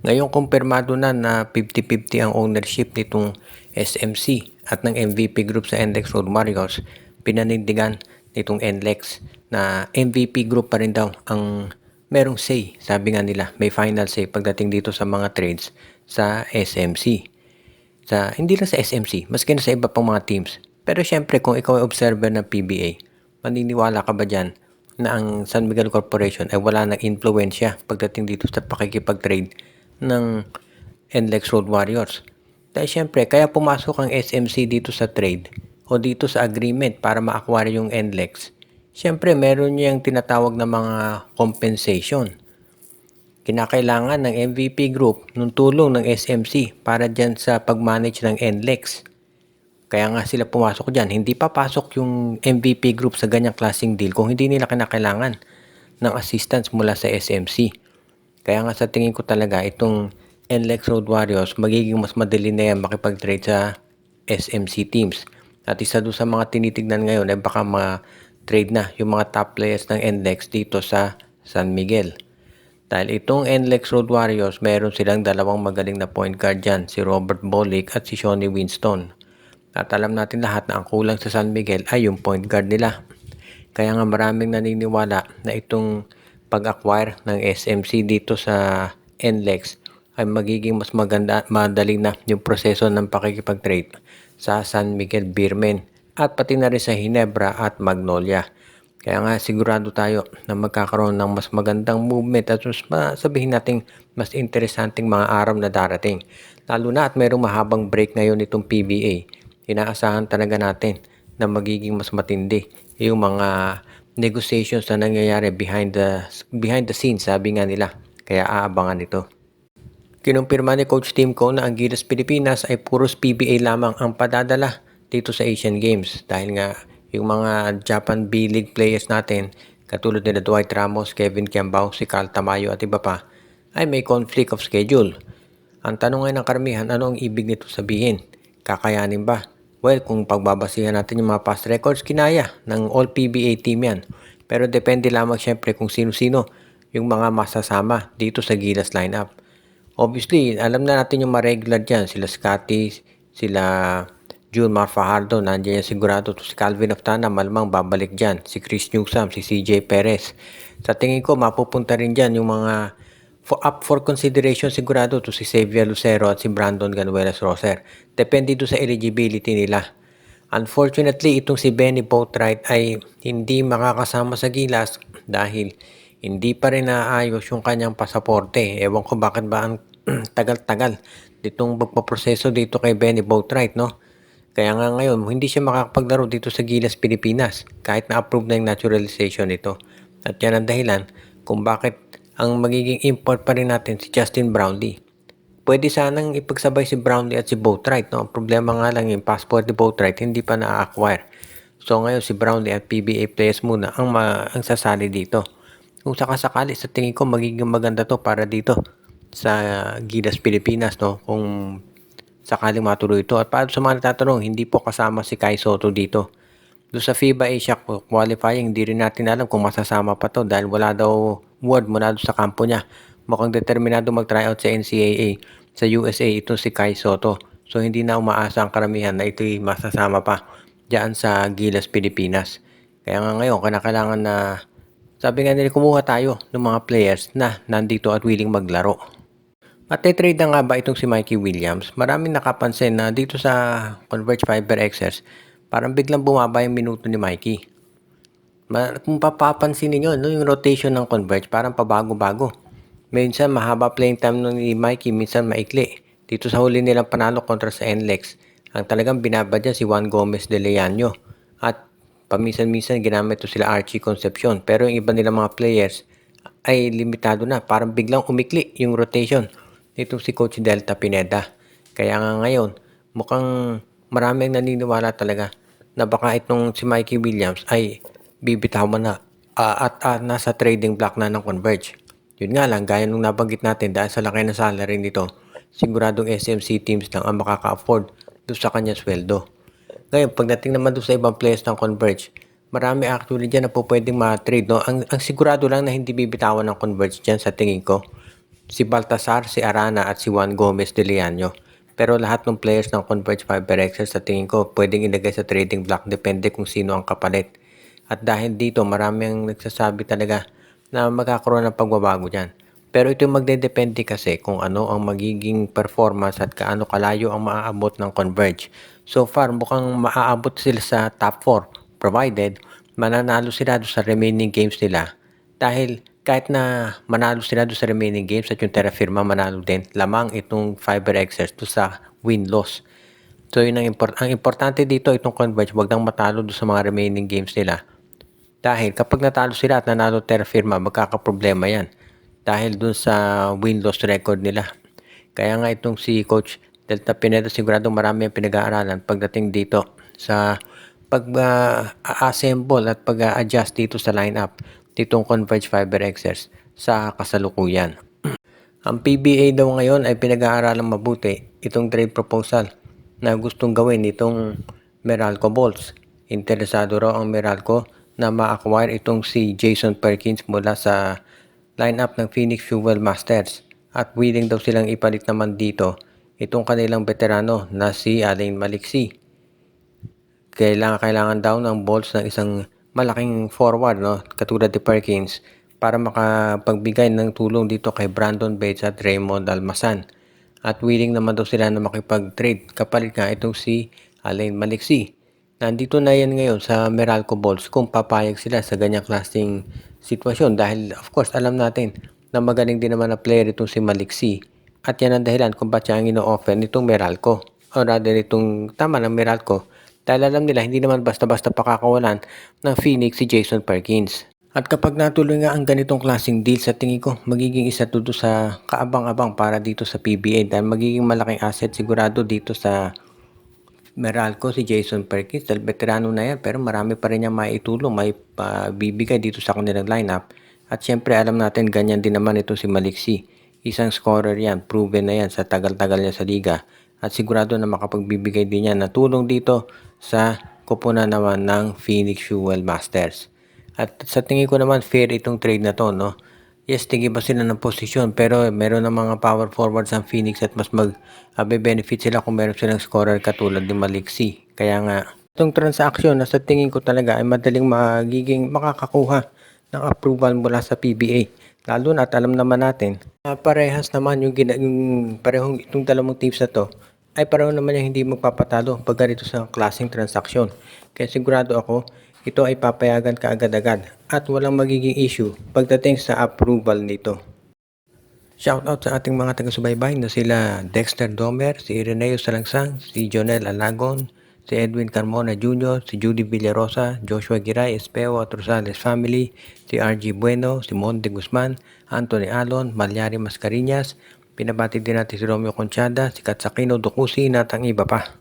Ngayon kumpirmado na 50-50 ang ownership nitong SMC at ng MVP Group sa NLEX Road Warriors. Pinanindigan nitong NLEX na MVP Group pa rin daw ang merong say. Sabi nga nila, may final say pagdating dito sa mga trades sa SMC. Hindi lang sa SMC, maski na sa iba pang mga teams. Pero syempre kung ikaw ay observer ng PBA, maniniwala ka ba dyan na ang San Miguel Corporation ay wala ng influensya pagdating dito sa pakikipag-trade ng NLEX Road Warriors? Dahil syempre, kaya pumasok ang SMC dito sa trade o dito sa agreement para ma-acquire yung NLEX. Syempre, meron niyang tinatawag na mga compensation. Kinakailangan ng MVP Group ng tulong ng SMC para dyan sa pag-manage ng NLEX. Kaya nga sila pumasok dyan. Hindi papasok yung MVP Group sa ganyang klaseng deal kung hindi nila kinakailangan ng assistance mula sa SMC. Kaya nga sa tingin ko talaga itong NLEX Road Warriors magiging mas madali na yan makipag-trade sa SMC teams. At isa doon sa mga tinitignan ngayon ay baka ma-trade na yung mga top players ng NLEX dito sa San Miguel. Dahil itong NLEX Road Warriors, meron silang dalawang magaling na point guard dyan, si Robert Bolick at si Shawnee Winston. At alam natin lahat na ang kulang sa San Miguel ay yung point guard nila. Kaya nga maraming naniniwala na itong pag-acquire ng SMC dito sa NLEX ay magiging mas maganda, madali na yung proseso ng pakikipag-trade sa San Miguel Beermen at pati na rin sa Ginebra at Magnolia. Kaya nga sigurado tayo na magkakaroon ng mas magandang movement at sabihin natin mas interesanting mga araw na darating. Lalo na at mayroong mahabang break ngayon itong PBA. Inaasahan talaga natin na magiging mas matindi yung mga negotiations na nangyayari behind the scenes, sabi nga nila. Kaya aabangan ito. Kinumpirma ni Coach Tim Cone na ang Gilas Pilipinas ay puros PBA lamang ang padadala dito sa Asian Games. Dahil nga yung mga Japan B-League players natin, katulad nila Dwight Ramos, Kevin Kiambao, si Carl Tamayo at iba pa, ay may conflict of schedule. Ang tanong ngayon ng karamihan, ano ang ibig nito sabihin? Kakayanin ba? Well, kung pagbabasihan natin yung mga past records, kinaya ng All-PBA team yan. Pero depende lamang syempre kung sino-sino yung mga masasama dito sa Gilas lineup. Obviously, alam na natin yung mga regular dyan. Sila Scotty, sila Junmar Fajardo, nandiyan yan sigurado. Si Calvin Oftana, malamang babalik dyan. Si Chris Newsome, si CJ Perez. Sa tingin ko, mapupunta rin dyan yung mga up for consideration sigurado to si Xavier Lucero at si Brandon Ganuelas Roser. Depende do sa eligibility nila. Unfortunately, itong si Benny Boatwright ay hindi makakasama sa Gilas dahil hindi pa rin naayos yung kanyang pasaporte. Ewan ko bakit ba ang tagal-tagal ditong pagpaproseso dito kay Benny Boatwright, no? Kaya nga ngayon, hindi siya makakapaglaro dito sa Gilas Pilipinas kahit na-approve na yung naturalization nito. At yan ang dahilan kung bakit ang magiging import pa rin natin si Justin Brownlee. Pwede sanang ipagsabay si Brownlee at si Boatwright, no? Ang problema nga lang yung passport ni Boatwright hindi pa na-acquire. So ngayon si Brownlee at PBA players muna ang sasali dito. Kung sakasakali sa tingin ko magiging maganda to para dito sa Gilas Pilipinas, no? Kung sakaling matuloy ito. At para sa mga natatanong, hindi po kasama si Kai Soto dito. Doon sa FIBA Asia qualifying, hindi rin natin alam kung masasama pa to dahil wala daw word mula doon sa kampo niya. Mukhang determinado mag-tryout sa NCAA. Sa USA, ito si Kai Soto. So hindi na umaasa ang karamihan na ito'y masasama pa diyan sa Gilas Pilipinas. Kaya nga ngayon, kailangan na sabi nga nila kumuha tayo ng mga players na nandito at willing maglaro. At trade na nga ba itong si Mikey Williams? Maraming nakapansin na dito sa Converge Fiber XS, parang biglang bumaba yung minuto ni Mikey. Kung papapansin niyo, no, yung rotation ng Converge parang pabago-bago. Minsan mahaba playing time ni Mikey, minsan maikli. Dito sa huli nilang panalo kontra sa NLEX, ang talagang binabadya si Juan Gomez de Leaño. At paminsan-minsan ginamit to sila Archie Concepcion. Pero yung iba nilang mga players ay limitado na. Parang biglang umikli yung rotation nito si Coach Delta Pineda. Kaya nga ngayon, mukhang maraming naniniwala talaga na baka itong si Mikey Williams ay bibitawan na at nasa trading block na ng Converge. Yun nga lang, gaya nung nabanggit natin dahil sa laki ng salary nito, siguradong SMC teams lang ang makaka-afford doon sa kanyang sweldo. Ngayon, pagdating naman doon sa ibang players ng Converge, marami actually dyan na po pwedeng ma-trade. No? Ang sigurado lang na hindi bibitawan ng Converge dyan sa tingin ko, si Baltasar, si Arana at si Juan Gomez de Leaño. Pero lahat ng players ng Converge FiberXer sa tingin ko pwedeng ilagay sa trading block depende kung sino ang kapalit. At dahil dito maraming nagsasabi talaga na magkakaroon ng pagbabago dyan. Pero ito magdedepende kasi kung ano ang magiging performance at kaano kalayo ang maaabot ng Converge. So far mukhang maaabot sila sa top 4 provided mananalo sila doon sa remaining games nila. Dahil kahit na manalo sila doon sa remaining games at yung Terra Firma manalo din, lamang itong FiberXers doon sa win-loss. So yun ang importante dito itong Converge, wag nang matalo doon sa mga remaining games nila. Dahil kapag natalo sila at nanalo Terra Firma, magkakaproblema yan. Dahil dun sa win-loss record nila. Kaya nga itong si Coach Delta Pineda sigurado marami ang pinag-aaralan pagdating dito sa pag-assemble at pag-adjust dito sa lineup ditong Converge FiberXers sa kasalukuyan. Ang PBA daw ngayon ay pinag-aaralang mabuti itong trade proposal na gustong gawin itong Meralco Bolts. Interesado raw ang Meralco na ma-acquire itong si Jason Perkins mula sa lineup ng Phoenix Fuel Masters at willing daw silang ipalit naman dito itong kanilang veterano na si Alain Maliksi. Kailangan daw ng Bolts ng isang malaking forward, no, katulad ni Perkins para makapagbigay ng tulong dito kay Brandon Bates at Raymond Almasan. At willing naman daw sila na makipag-trade kapalit nga itong si Alain Maliksi. Nandito na yan ngayon sa Meralco Bolts kung papayag sila sa ganyang klaseng sitwasyon dahil of course alam natin na magaling din naman na player itong si Maliksi at yan ang dahilan kung ba't siya ang ino-offer nitong Meralco o rather itong tama ng Meralco dahil alam nila hindi naman basta-basta pakakawalan ng Phoenix si Jason Perkins. At kapag natuloy nga ang ganitong klaseng deal sa tingin ko magiging isa to sa kaabang-abang para dito sa PBA dahil magiging malaking asset sigurado dito sa Meralco si Jason Perkins dahil veterano na yan pero marami pa rin niya maitulong, may bibigay dito sa kanilang lineup. At syempre alam natin ganyan din naman ito si Maliksi. Isang scorer yan, proven na yan sa tagal-tagal niya sa liga. At sigurado na makapagbibigay din yan na tulong dito sa kupunan naman ng Phoenix Fuel Masters. At sa tingin ko naman fair itong trade na to, no? Yes, tigil ba sila ng posisyon pero meron ng mga power forwards ang Phoenix at mas benefit sila kung meron silang scorer katulad ni Maliksi. Kaya nga, itong transaction na sa tingin ko talaga ay madaling magiging makakakuha ng approval mula sa PBA. Lalo na at alam naman natin na parehas naman yung parehong itong dalawang teams na to ay pareho naman yung hindi magpapatalo pag ganito sa klaseng transaksyon. Kaya sigurado ako ito ay papayagan kaagad-agad at walang magiging issue pagdating sa approval nito. Shoutout sa ating mga taga-subaybay na sila Dexter Domer, si Ireneo Salangsang, si Jonel Alagon, si Edwin Carmona Jr., si Judy Villarosa, Joshua Giray Espeo at Rosales Family, si RG Bueno, si Monde Guzman, Anthony Alon, Malyari Mascariñas, pinabati din natin si Romeo Conchada, si Katsakino Dukusi at ang iba pa.